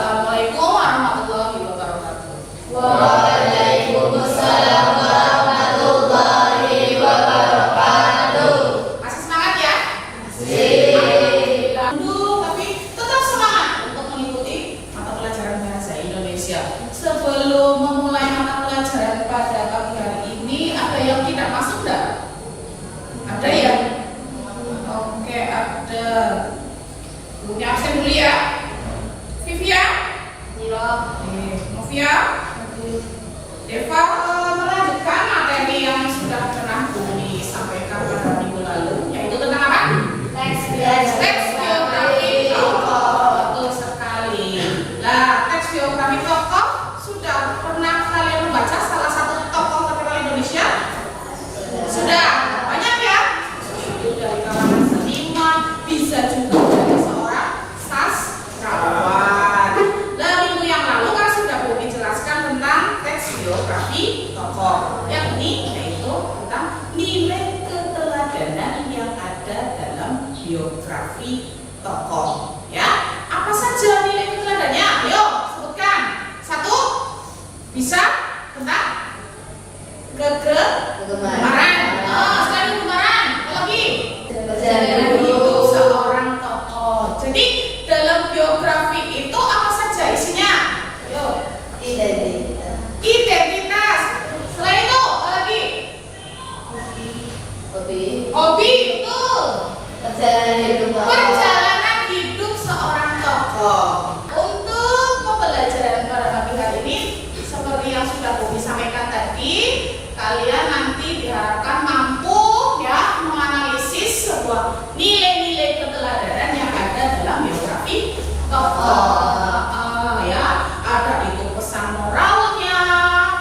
Assalamualaikum warahmatullahi wabarakatuh. Waalaikumsalam warahmatullahi wabarakatuh. Masih semangat ya? Masih. Alhamdulillah. Tapi tetap semangat untuk mengikuti mata pelajaran bahasa Indonesia. Sebelum memulai mata pelajaran pada pagi hari ini, ada yang tidak masuk enggak? Ada ya? Oke, ada. Punya absen dulu ya. Vivia? Iya. Novia? Deva melanjutkan materi yang sudah pernah Bumi sampaikan pada minggu lalu, yaitu tentang apa? Teks biografi tokoh. Betul sekali. Nah, teks biografi tokoh sudah pernah kalian membaca salah satu tokoh terkenal Indonesia? Sudah. Banyak ya? Dari kalangan seniman, bisa juga dari seorang sastrawan. Nah, minggu yang lalu kan sudah Bumi jelaskan tentang teks biografi tokoh. Yang ini yaitu tentang nilai keteladanan yang ada dalam biografi tokoh. Ya, apa saja nilai keteladanannya? Ayo sebutkan. Satu, bisa tentang kegemaran. Selain kegemaran, apa lagi? Perjalanan hidup seorang tokoh. Jadi dalam biografi itu apa saja isinya? Ayo. Identitas. Selain itu apa lagi? Hobi, betul. Perjalanan hidup seorang tokoh. Untuk pembelajaran pada pagi hari ini, seperti yang sudah Bumi sampaikan tadi, kalian nanti diharapkan mampu ya menganalisis sebuah nilai-nilai keteladanan yang ada dalam biografi tokoh. Ya, ada itu pesan moralnya,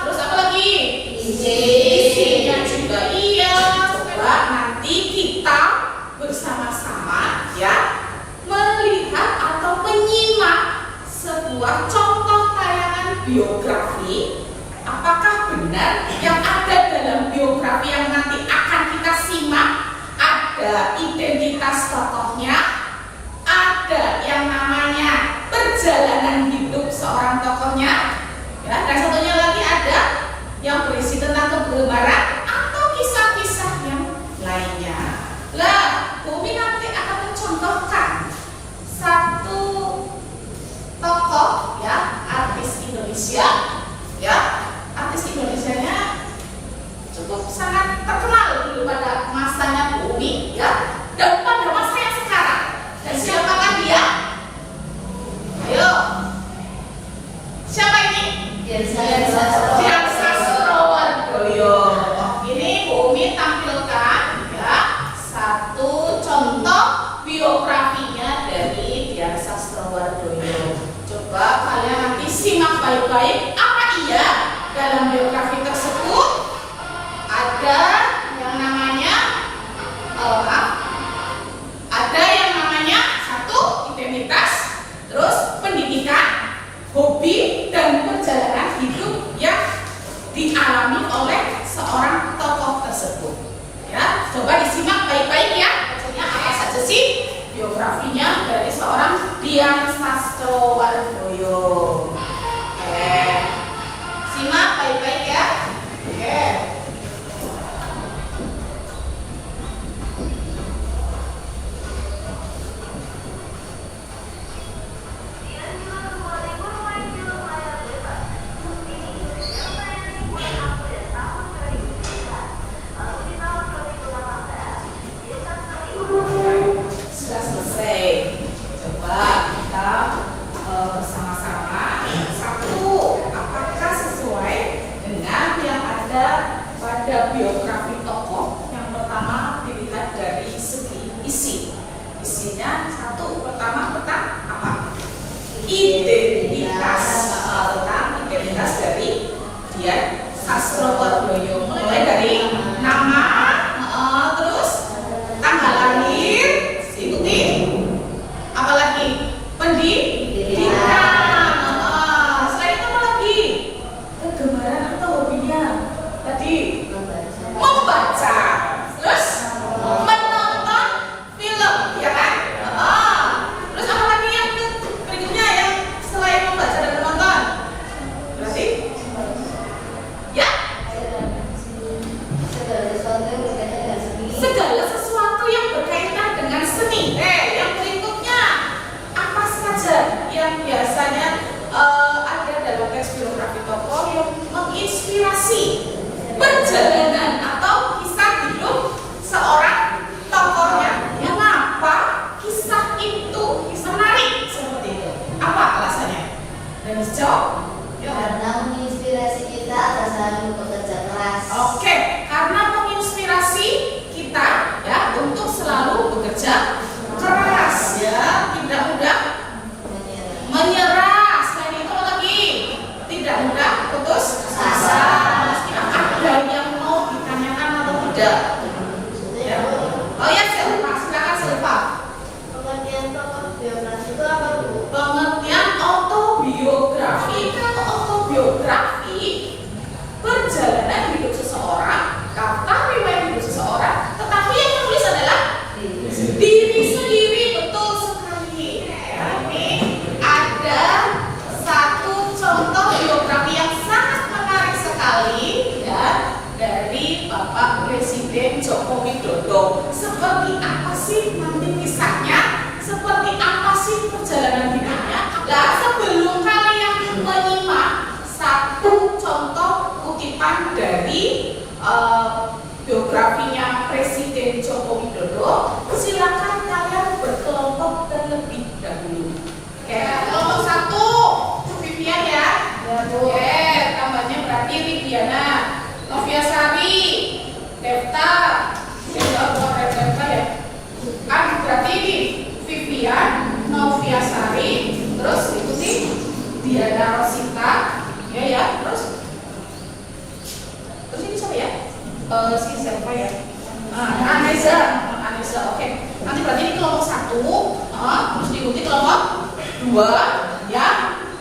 terus apa lagi? Isinya juga iya. Coba nanti kita bersama-sama ya melihat atau menyimak sebuah contoh tayangan biografi. Apakah benar yang ada dalam biografi yang nanti akan kita simak ada identitas tokohnya, ada yang namanya perjalanan hidup seorang tokohnya, ya, dan satunya lagi ada yang berisi tentang kegemaran atau kisah-kisah yang lainnya. Lah, Bumi nanti akan mencontohkan satu tokoh ya, artis Indonesia, ya, artis Indonesianya cukup sangat terkenal dulu pada masanya Bumi, ya, dan pada masa yang sekarang. Dan siapakah dia? Ayo, siapa ini? Dian Sastrowardoyo. Ini Bumi tampilkan ya satu contoh biografinya dari Dian Sastrowardoyo. Coba kalian nanti simak baik-baik apa iya dalam biografi tersebut. Ada yang namanya ada yang namanya satu identitas, terus pendidikan, hobi, dan perjalanan hidup yang dialami oleh seorang tokoh tersebut. Ya, coba disimak baik-baik ya. Maksudnya apa saja sih biografinya dari seorang Dian Sastrowardoyo. Simak baik-baik ya. Oke. Sudah selesai. Coba kita bersama-sama. Satu, apakah sesuai dengan yang ada pada biografi tokoh? Yang pertama dilihat dari segi isi. Isinya satu, pertama tentang apa? Identitas. Tentang identitas dari Dian Sastrowardoyo. Mulai dari nama, terus tanggal lahir, ikuti. Apalagi pendidikan. Selain itu apa lagi? Kegemaran atau hobinya? Tadi membaca, terus menonton film, ya kan? Terus apa lagi yang berikutnya yang selain Dan hijau. Ya. Karena menginspirasi kita agar selalu bekerja keras. Oke, karena menginspirasi kita ya untuk selalu bekerja keras ya, tidak mudah menyerah. Selain itu apa lagi? Tidak mudah putus asa. Meski ada yang mau ditanyakan atau tidak? Ya. Oh ya, Silva, silakan Silva. Pengertian tokoh biografi itu apa, Bu? Pengertian autobiografi. Kalau autobiografi, perjalanan hidup seseorang, kata riwayat hidup seseorang, tetapi yang menulis adalah diri sendiri. Betul sekali. Ya, ini ada satu contoh biografi yang sangat menarik sekali ya dari Bapak Presiden Joko Widodo. Seperti apa sih nanti kisahnya? Seperti apa sih perjalanan hidupnya? Nah, sebelum kalian menyimak satu contoh kutipan dari biografinya Presiden Joko Widodo, silakan kalian berkelompok terlebih dahulu. Oke, kelompok satu, Vivian ya. Oke, tambahnya berarti Viviana, Noviasari, Devta, Devta ya. Kan berarti ini Vivian, Noviasari, terus ikuti Diana Rosita, ya, terus ini siapa ya? Siapa ya? Anissa, oke. Nanti berarti ini kelompok satu, terus diikuti kelompok dua, ya.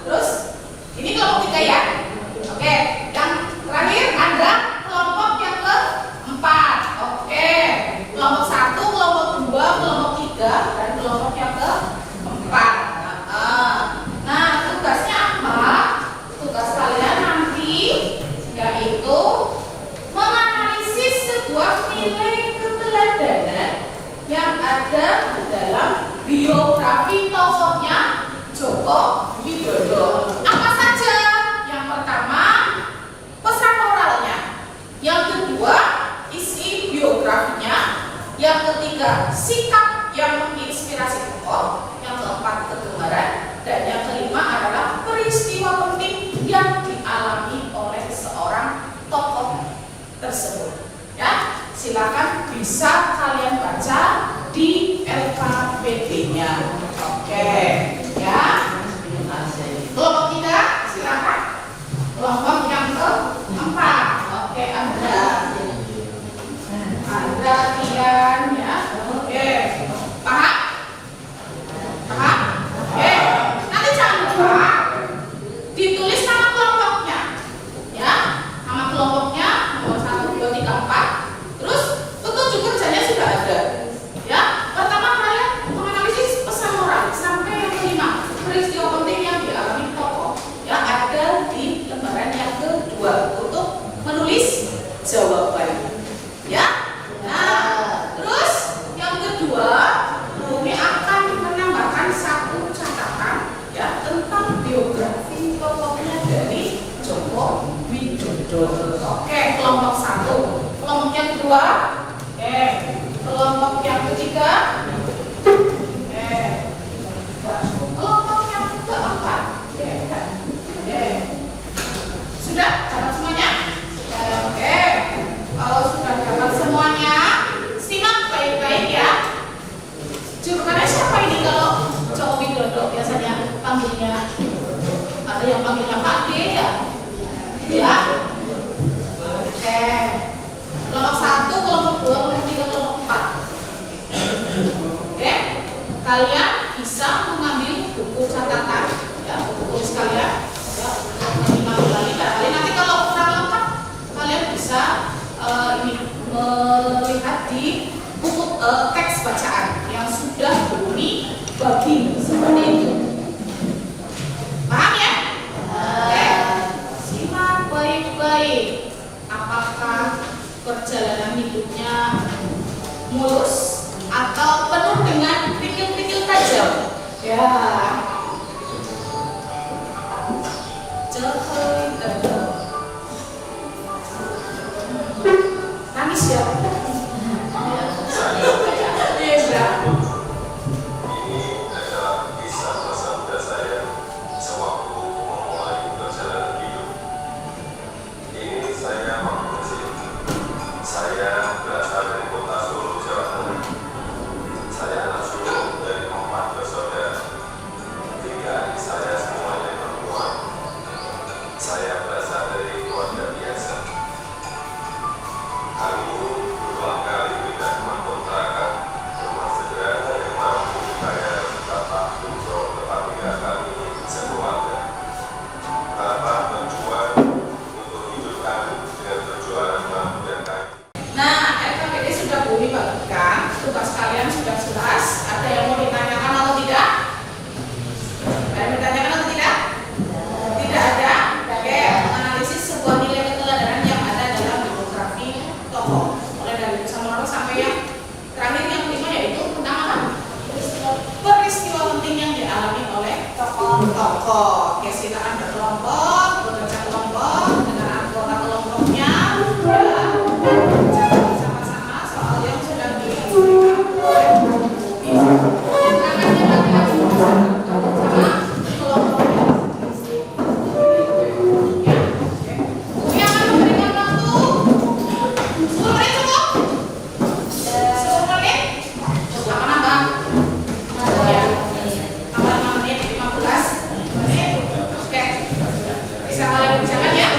Terus ini kelompok tiga ya. Oke, yang terakhir ada kelompok yang keempat. Oke, kelompok satu, kelompok dua, kelompok tiga, dan kelompok yang keempat. Nah, tugasnya apa? Tugas kalian nanti yaitu menganalisis sebuah nilai keteladanan yang ada dalam biografi tokohnya Joko Widodo. Apa saja? Yang pertama, pesan moralnya. Yang kedua, isi biografinya. Yang ketiga, sikap yang menginspirasi tokoh. Yang keempat, kegembaran. Dan yang kelima adalah peristiwa penting yang dialami oleh seorang tokoh tersebut. Ya, silakan bisa kalian baca di LKPD-nya. Oke, ya. Kelompok tiga, silakan. Kelompok yang keempat. Oke, ada Tian ya. Oke, paham? Paham? Oke. Nanti jangan lupa ditulis nama kelompoknya, ya, nama kelompoknya nomor 1, 2, 3, 4. Terus petunjuk kerjanya sudah ada, ya. Pertama kalian menganalisis pesan moral sampai yang kelima, peristiwa penting yang dialami tokoh, ya, ada di lembaran yang kedua untuk menulis jawaban, ya. Nah, terus yang kedua, Bumi akan menambahkan satu catatan ya tentang biografi tokohnya dari Joko Widodo. Oke, kelompok satu. Kelompok yang kedua. Oke, kelompok yang ketiga. Oke, kelompok yang keempat. Oke, sudah dapat semuanya? Oke, kalau sudah dapat semuanya, simak baik-baik ya. Julukannya siapa ini kalau Joko Widodo biasanya panggilnya? Ada yang panggilnya Pak D ya? Ya. Oke. Kelompok 1, kelompok 2, kelompok 3, kelompok 4. Oke. Kalian bisa mengambil buku catatan ya, buku tulis kalian ya, untuk menyimak lagi. Barangkali nanti kalau kurang lengkap kalian bisa melihat di buku teks bacaan yang sudah Bumi bagi seperti itu. Paham ya? Oke. Simak baik-baik. Apakah perjalanan hidupnya mulus atau penuh dengan pikir-pikir tajam? Ya. Joko Widodo. Nangis ya? Oke, silakan berkelompok, bekerja kelompok dengan anggota kelompoknya. Ya, kerjakan bersama-sama soal yang sudah diberikan oleh Bu Umi. Tangannya lagi-lagi sama kelompoknya. Ya, oke. Umi akan memberikan waktu 10 menit cukup? 10 menit? Apa nambah? Ya. Tambah 5 menit, 15 menit. Oke. Bisa mulai berjalan ya?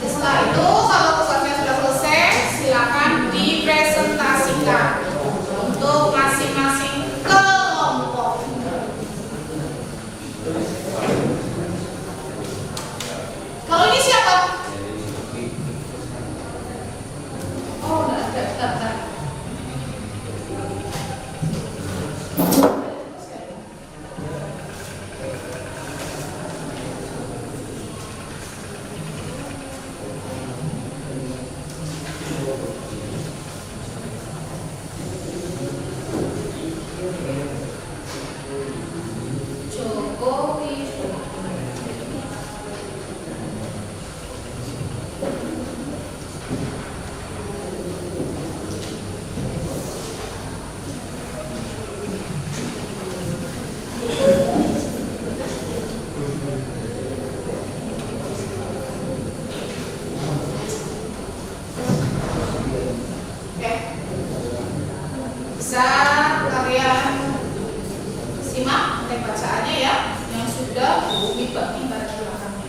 Setelah itu, kalau tugasnya sudah selesai, silakan dipresentasikan untuk masing-masing kelompok. Kalau ini siapa? Oh, enggak. Jokowi. Oke. Bisa kalian simak teks bacaannya ya, yang sudah Bu Umi bagi pada belakangnya.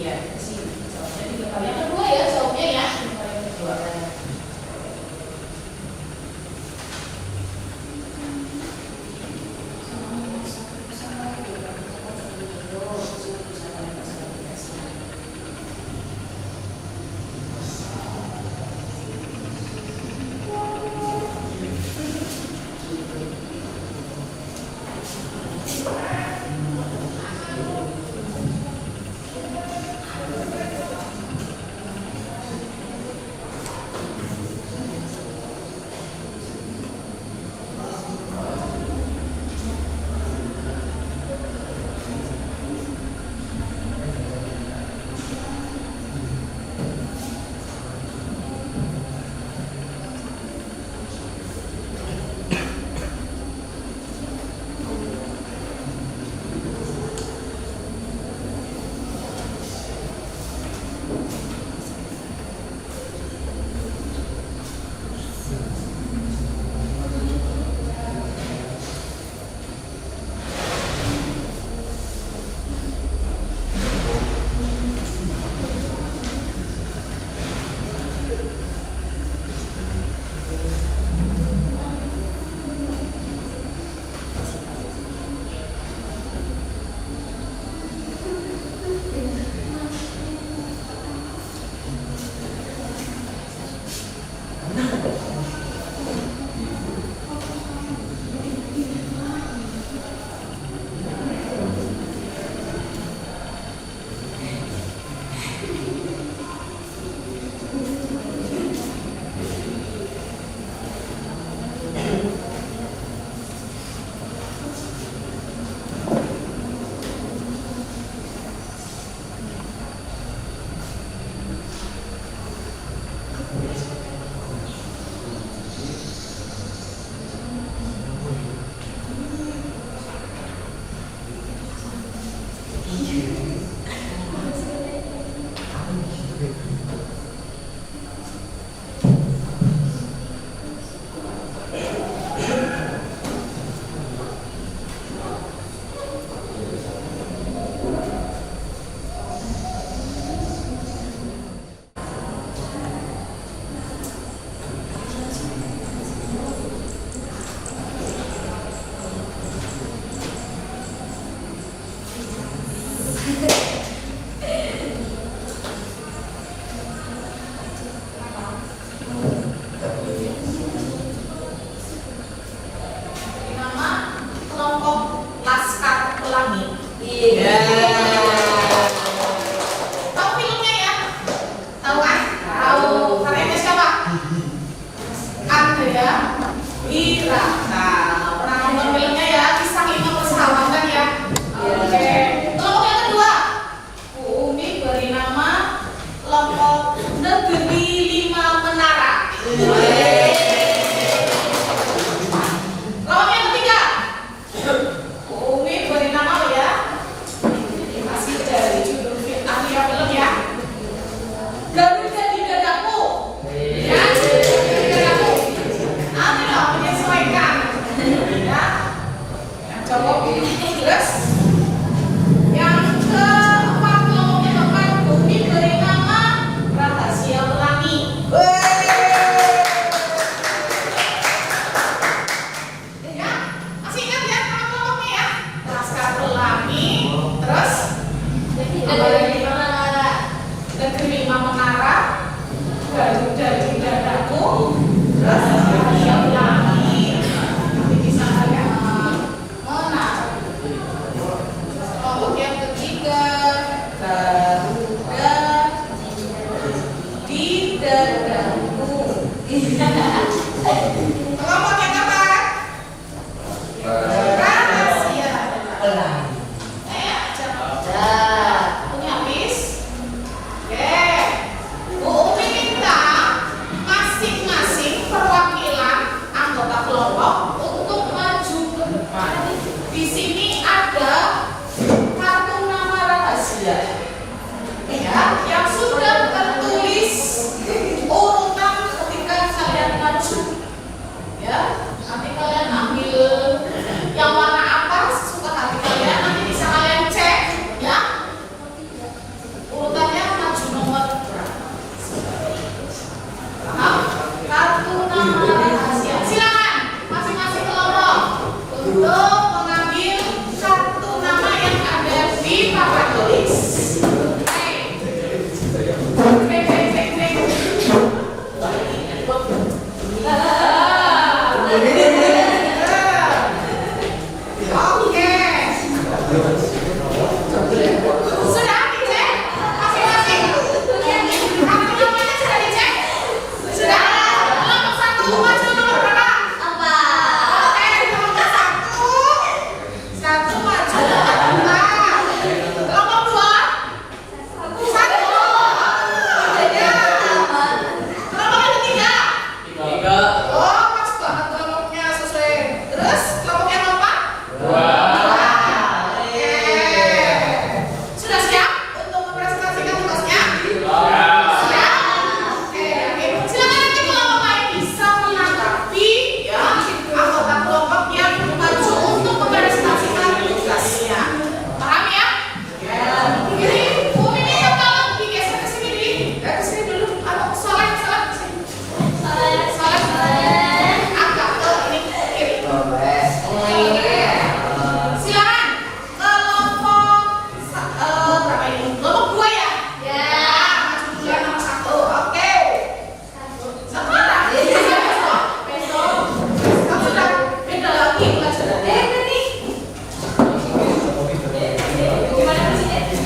Iya, di sini. Jawabnya 3 kali. Yang kedua ya, jawabnya ya. 3 kali yang kedua.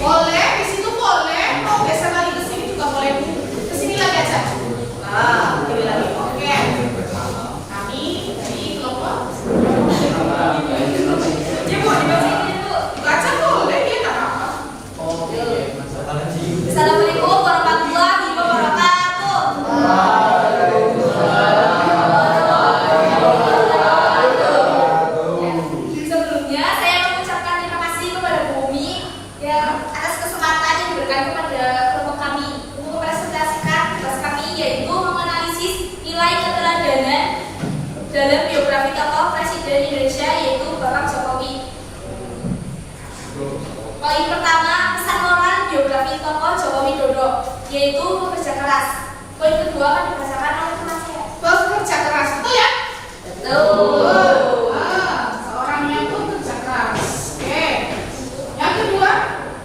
Boleh, di situ boleh. Mau geser lagi ke sini juga boleh. Ke sini lagi aja. Nah, pilih lagi. Oke. Kami dari kelompok. Ibu, baca boleh ya nggak apa-apa. Assalamualaikum warahmatullahi wabarakatuh. Sebelumnya saya mengucapkan terima kasih kepada Bu Umi yang atas kesempatan yang diberikan kepada kelompok kami untuk mempresentasikan tugas kami, yaitu menganalisis nilai keteladanan dalam biografi tokoh Presiden Indonesia, yaitu Bapak Jokowi. Poin pertama, pesan moral biografi tokoh Joko Widodo, yaitu bekerja keras. Poin kedua akan dibacakan oleh teman saya. Bekerja keras, betul ya? Betul. Seorang yang bekerja keras. Oke. Yang kedua,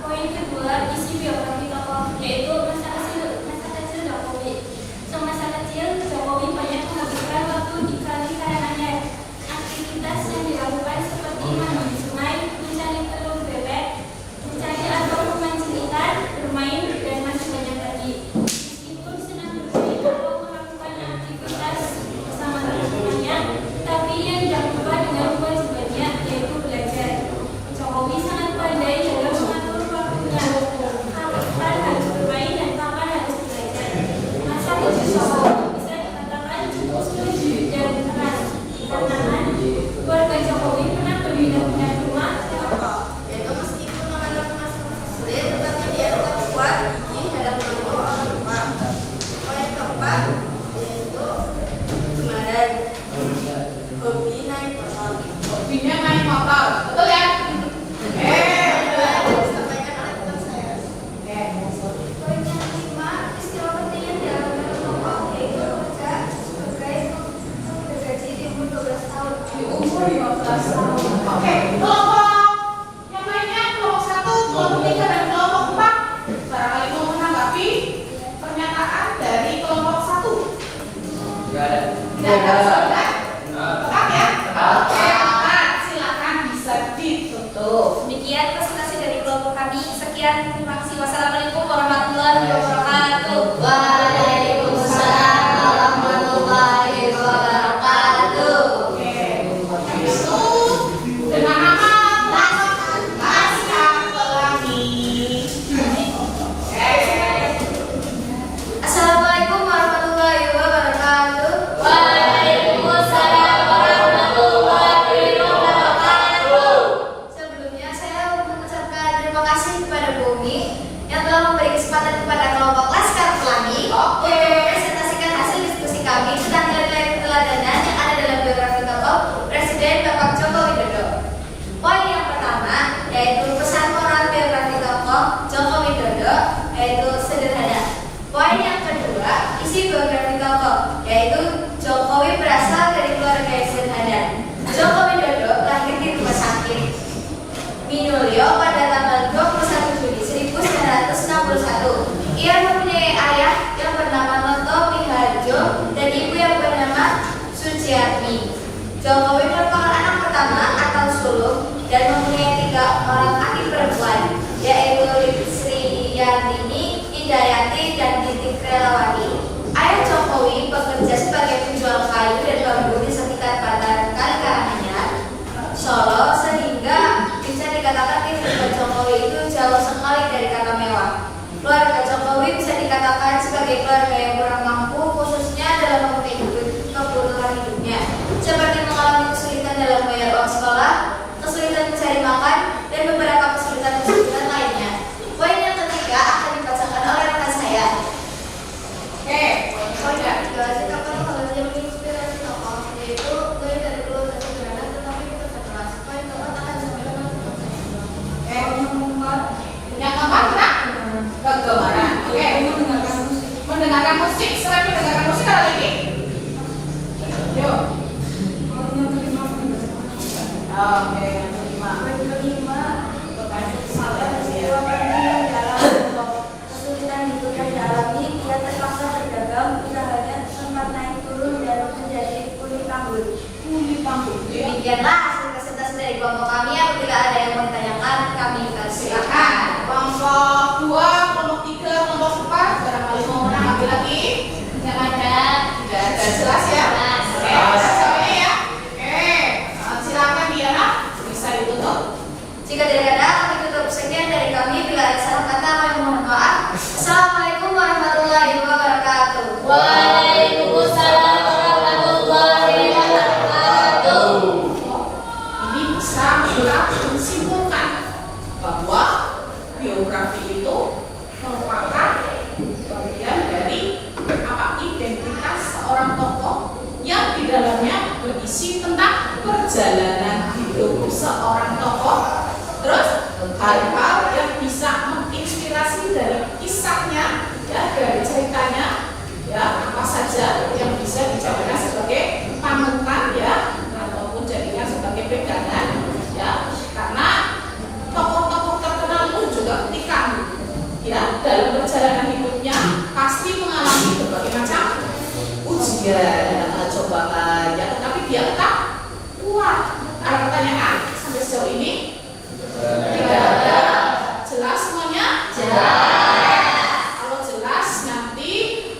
Poin kedua, isi biografi tokoh, yaitu masa kecil Jokowi. Semasa kecil, Jokowi banyak menghabiskan waktu di kali kayangannya. Aktivitas yang dilakukan seperti mandi di sungai, mencari telur bebek, mencari atau memancing ikan, bermain, dan masih banyak lagi. Meskipun senang bermain atau melakukan aktivitas bersama teman-temannya, tapi ia tidak lupa dengan kewajibannya, yaitu belajar. Jokowi sangat pandai dalam mengatur waktunya. Kapan harus bermain dan kapan harus belajar. Masa kecil Jokowi bisa dikatakan cukup sulit dan keras, dikarenakan keluarga Jokowi pernah berpindah-pindah rumah. Yaitu meskipun menghadapi masa-masa sulit, tetapi dia tetap kuat di hadapan orang tua. Poin keempat yaitu kemarin hobi naik motor. hobinya naik motor, betul ya? Disampaikan oleh teman saya. Poin yang kelima, istilah penting yang dilakukan tokoh, yaitu bekerja sebagai bergaji di umur 12 tahun. Di umur 15 tahun. Oke, kelompok yang lainnya, kelompok 1, kelompok 3, dan kelompok 4. Barangkali mau menanggapi pernyataan dari kelompok 1. Tidak ada saudara? Tetap ya? Oke, silakan bisa ditutup. Demikian presentasi dari kelompok kami. Sekian, terima kasih. Wassalamualaikum warahmatullahi wabarakatuh. Waalaikumsalam warahmatullahi wabarakatuh. Oke, habis itu dengan nama Laskar Pelangi. Oke. Assalamualaikum warahmatullahi wabarakatuh. Waalaikumsalam warahmatullahi wabarakatuh. Sebelumnya saya mengucapkan terima kasih kepada Bu Umi yang telah memberi kesempatan kepada kelompok Laskar Pelangi Oke. untuk mempresentasikan hasil diskusi kami tentang nilai keteladanan yang ada dalam biografi tokoh Presiden Bapak Joko Widodo. Poin yang pertama yaitu pesan moral biografi tokoh Joko Widodo, yaitu sederhana. Poin yang kedua, isi biografi tokoh, yaitu Jokowi berasal dari keluarga yang sederhana. Joko Widodo lahir di rumah sakit Minulio pada tanggal 21 Juli 1961. Ia mempunyai ayah yang bernama Noto Miharjo dan ibu yang bernama Suciatmi. Jokowi merupakan anak pertama atau sulung dan mempunyai 3 orang adik perempuan, yaitu Sri Yantini, Indayati, dan Titik Relawati. Ayah Jokowi bekerja sebagai penjual kayu dan bambu di sekitar bantaran Kali Karanganyar, Solo, sehingga bisa dikatakan kehidupan Jokowi itu jauh sekali dari kata mewah. Keluarga Jokowi bisa dikatakan sebagai keluarga yang kurang mampu, khususnya dalam memenuhi kebutuhan hidupnya, seperti mengalami kesulitan dalam bayar uang sekolah, kesulitan mencari makan, dan beberapa kesulitan lainnya. Poin yang ketiga akan dibacakan oleh rekan saya. Oke, Poin yang ketiga, sikapkan hal yang menginspirasi tokoh, yaitu mulai dari keluarga sederhana tetapi bekerja keras. Poin keempat akan disampaikan oleh teman saya. yang keempat, kegemaran. Oke, mendengarkan musik. Mendengarkan musik selain kelompok 2, kelompok 3, kelompok 4 barangkali mau menanggapi lagi? Yang ada. Tidak ada, jelas ya? Oke, sampai ya. Oke, silakan Diana, bisa ditutup. Jika tidak ada, kami tutup. Sekian dari kami. Bila ada salah kata, kami mohon maaf. Assalamualaikum warahmatullahi wabarakatuh. Waalaikumsalam warahmatullahi wabarakatuh. Ini bisa kita simpulkan bahwa biografi itu merupakan bagian dari identitas seorang tokoh yang di dalamnya berisi tentang perjalanan hidup seorang tokoh, terus hal-hal yang bisa menginspirasi dari kisahnya, ya, dari ceritanya, ya, apa saja yang bisa dijadikan sebagai panutan, ya, ataupun jadikan sebagai pegangan, ya, karena tokoh-tokoh terkenal itu juga ketika, ya, dalam perjalanan hidupnya pasti mengalami berbagai macam ujian, cobaan, ya, tetapi dia tetap kuat. Ada pertanyaan sampai sejauh ini? Tidak ada. Jelas semuanya? Jelas. Kalau jelas, nanti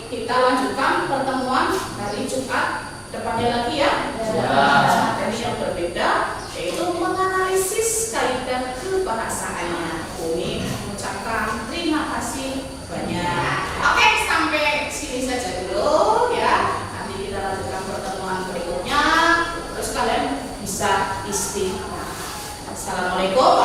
kita lanjutkan pertemuan hari Jumat depannya lagi ya. Materi yang berbeda, yaitu menganalisis kaidah kebahasaannya. Kami mengucapkan terima kasih banyak. Oke, sampai sini saja dulu ya. Nanti kita lanjutkan pertemuan berikutnya. Terus kalian bisa istirahat. Assalamualaikum